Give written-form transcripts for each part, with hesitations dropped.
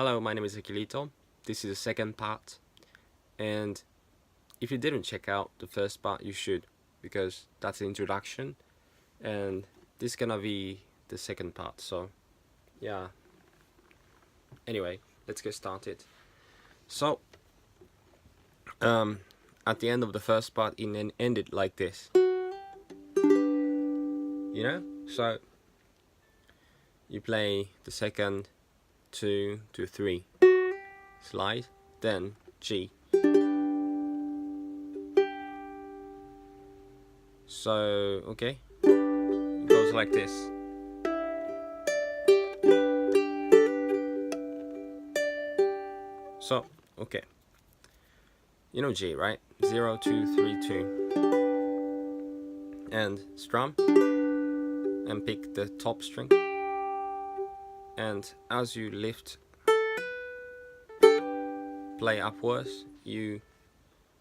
Hello, my name is Akirito. This is the second part, and if you didn't check out the first part, you should, because that's the introduction, and this is gonna be the second part. So yeah, anyway, let's get started. So at the end of the first part, it ended like this, so you play the second 2 to 3 slide, then G. So okay, it goes like this. So okay, you know G, right? 0 2 3 2, and strum and pick the top string, and as you lift, play upwards, you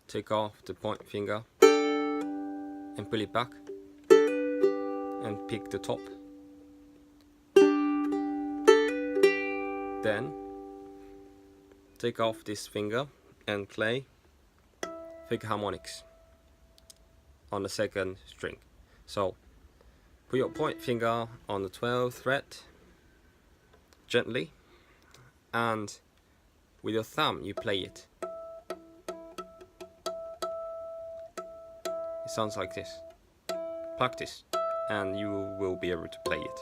take off the point finger and pull it back and pick the top. Then take off this finger and play fifth harmonics on the second string. So put your point finger on the 12th fret gently, and with your thumb you play it. It sounds like this. Practice and you will be able to play it.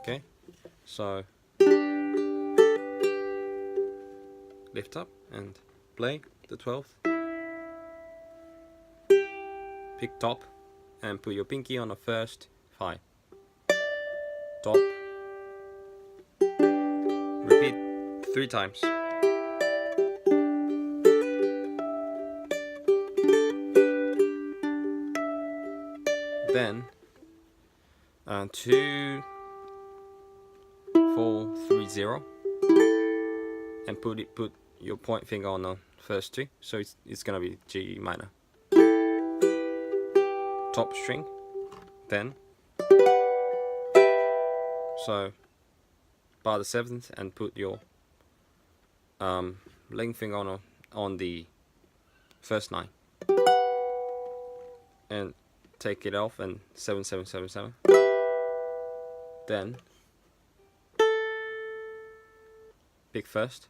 Okay, so lift up and play the 12th. Pick top and put your pinky on the first 5. Top. Repeat 3 times. Then 2 4 3 0, and put your point finger on the first 2, so it's gonna be G minor. Top string, then so bar the 7th and put your ring finger on the first 9, and take it off, and 7 7 7 7. Then pick first,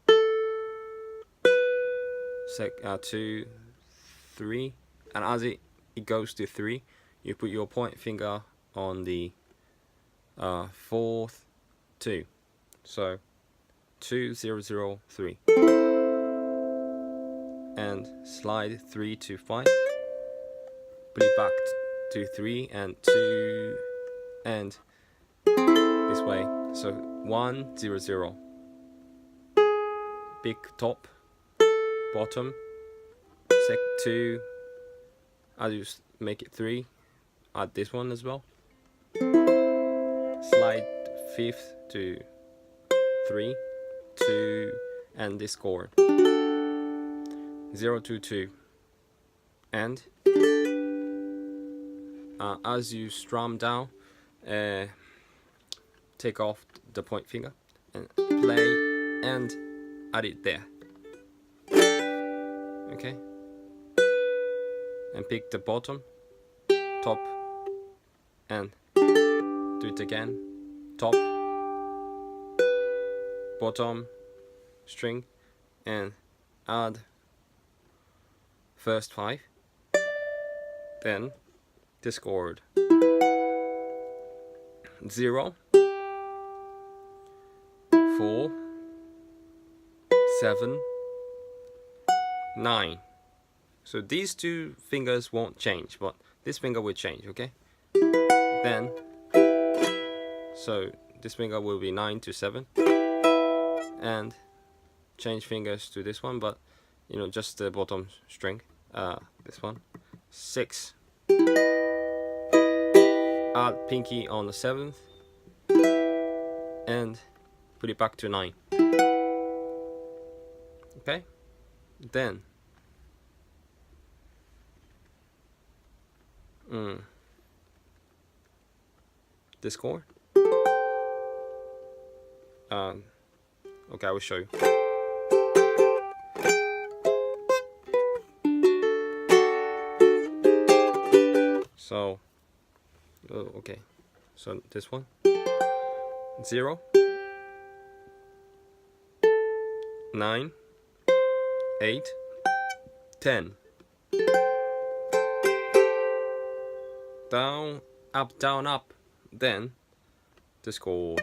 2 3, and as it goes to 3, you put your point finger on the 4th 2, so 2 0 0 3, and slide 3 to 5, put it back to 3 and 2, and this way, so 1 0 0. Pick top, bottom, 2, as you make it 3, add this one as well, slide 5th to 3, 2, and this chord 0 2 2, and as you strum down, take off the point finger and play and add it there. Okay, and pick the bottom, top, and do it again. Top, bottom string, and add first 5, then this chord 0 4 7 9. So these 2 fingers won't change, but this finger will change, okay? Then so this finger will be 9 to 7, and change fingers to this one, but just the bottom string, this one, 6, add pinky on the 7th and put it back to 9. Okay, then this chord, Okay, I will show you. So, okay, so this one, 0, 9, 8, 10, down, up, then this chord.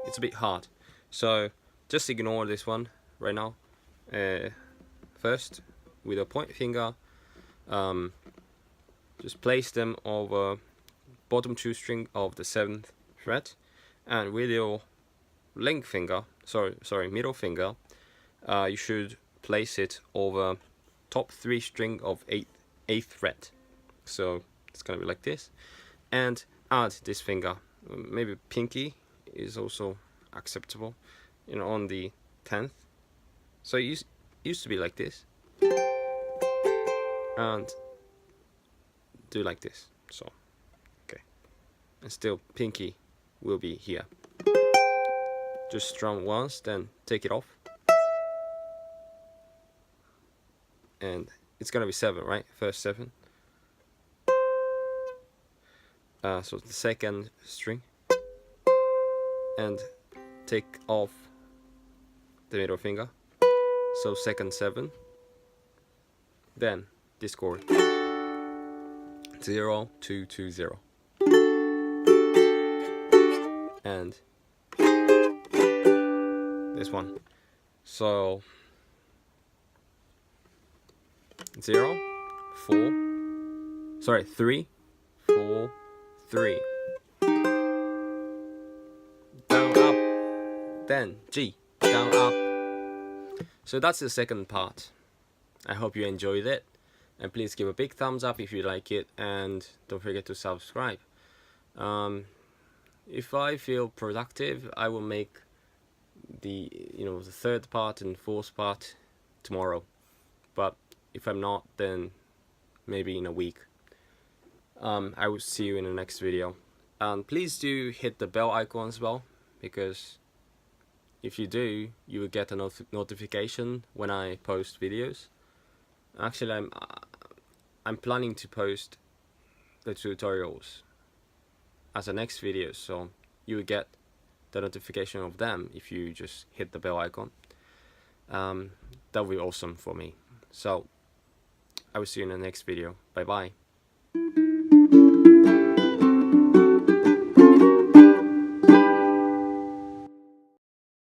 It's a bit hard, so just ignore this one right now. First, with a point finger, just place them over bottom 2 string of the 7th fret, and with your middle finger, you should place it over top 3 string of 8th fret. So it's gonna be like this, and add this finger. Maybe pinky is also acceptable, on the 10th. So it used to be like this, and do like this. So okay, and still pinky will be here. Just strum once, then take it off, and it's gonna be 7, right? First 7. So the second string, and take off the middle finger, so second 7, then this chord, 0, 2, 2, 0, and this one. So 0, 4, 3, 4, 3, down, up, then G, down, up. So that's the second part. I hope you enjoyed it, and please give a big thumbs up if you like it, and don't forget to subscribe. If I feel productive, I will make the the third part and fourth part tomorrow, but if I'm not, then maybe in a week. I will see you in the next video, and please do hit the bell icon as well, because if you do, you will get a notification when I post videos. Actually, I'm planning to post the tutorials as a next video, so you will get the notification of them if you just hit the bell icon. That would be awesome for me. So I will see you in the next video. Bye bye.